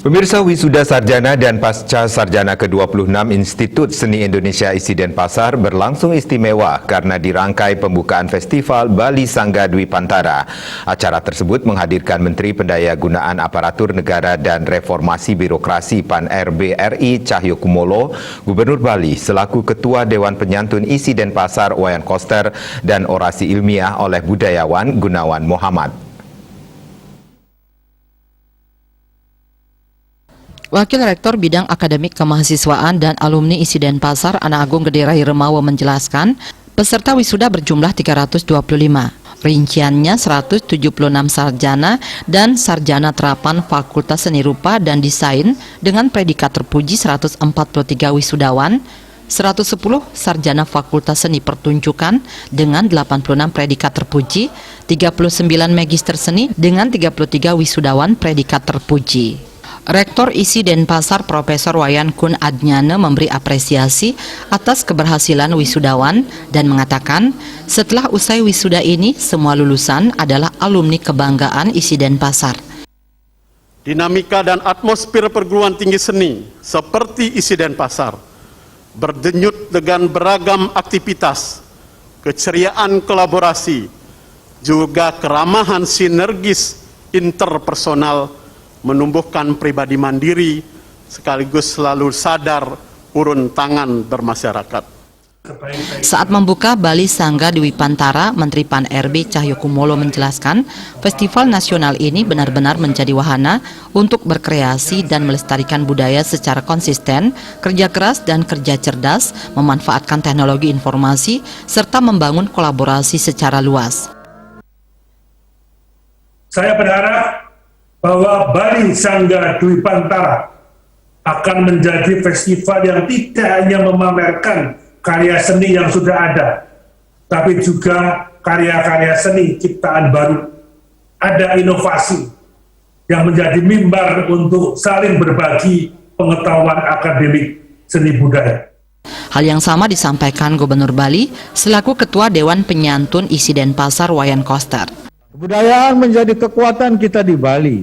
Pemirsa, wisuda sarjana dan pasca sarjana ke-26 Institut Seni Indonesia Isi Denpasar berlangsung istimewa karena dirangkai pembukaan Festival Bali Sangga Dwi Pantara. Acara tersebut menghadirkan Menteri Pendayagunaan Aparatur Negara dan Reformasi Birokrasi PAN-RB RI Cahyokumolo, Gubernur Bali selaku Ketua Dewan Penyantun Isi Denpasar Wayan Koster dan orasi ilmiah oleh budayawan Gunawan Muhammad. Wakil Rektor Bidang Akademik Kemahasiswaan dan Alumni Isi Denpasar Anak Agung Gede Rai Remawa menjelaskan, peserta wisuda berjumlah 325. Rinciannya 176 sarjana dan sarjana terapan Fakultas Seni Rupa dan Desain dengan predikat terpuji 143 wisudawan, 110 sarjana Fakultas Seni Pertunjukan dengan 86 predikat terpuji, 39 magister seni dengan 33 wisudawan predikat terpuji. Rektor Isi Denpasar Profesor Wayan Kun Adnyana memberi apresiasi atas keberhasilan wisudawan dan mengatakan setelah usai wisuda ini semua lulusan adalah alumni kebanggaan Isi Denpasar. Dinamika dan atmosfer perguruan tinggi seni seperti Isi Denpasar berdenyut dengan beragam aktivitas, keceriaan kolaborasi, juga keramahan sinergis interpersonal menumbuhkan pribadi mandiri sekaligus selalu sadar urun tangan bermasyarakat. Saat membuka Bali Sangga Dwi Pantara, Menteri PAN-RB Cahyokumolo menjelaskan, festival nasional ini benar-benar menjadi wahana untuk berkreasi dan melestarikan budaya secara konsisten, kerja keras dan kerja cerdas, memanfaatkan teknologi informasi, serta membangun kolaborasi secara luas. Saya berharap bahwa Bali Sangga Dwi Pantara akan menjadi festival yang tidak hanya memamerkan karya seni yang sudah ada, tapi juga karya-karya seni ciptaan baru. Ada inovasi yang menjadi mimbar untuk saling berbagi pengetahuan akademik seni budaya. Hal yang sama disampaikan Gubernur Bali selaku Ketua Dewan Penyantun Isi Denpasar Wayan Koster. Kebudayaan menjadi kekuatan kita di Bali.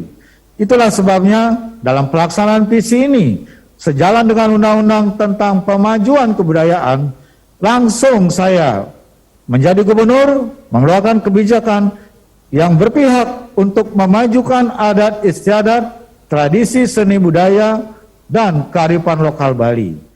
Itulah sebabnya dalam pelaksanaan visi ini, sejalan dengan undang-undang tentang pemajuan kebudayaan, langsung saya menjadi gubernur mengeluarkan kebijakan yang berpihak untuk memajukan adat istiadat, tradisi seni budaya, dan kearifan lokal Bali.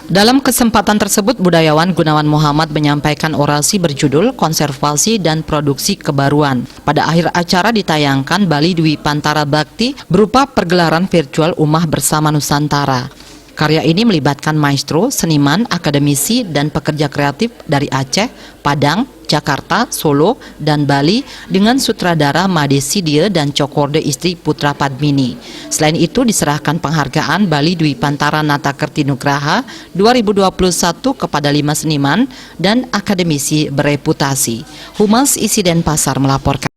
Dalam kesempatan tersebut, budayawan Gunawan Muhammad menyampaikan orasi berjudul Konservasi dan Produksi Kebaruan. Pada akhir acara ditayangkan Bali Dwi Pantara Bakti berupa pergelaran virtual Ummah Bersama Nusantara. Karya ini melibatkan maestro, seniman, akademisi, dan pekerja kreatif dari Aceh, Padang, Jakarta, Solo, dan Bali dengan sutradara Made Sidie dan Cokorde istri Putra Padmini. Selain itu diserahkan penghargaan Bali Dwi Pantara Nata Kertinugraha 2021 kepada 5 seniman dan akademisi bereputasi. Humas Isi Denpasar melaporkan.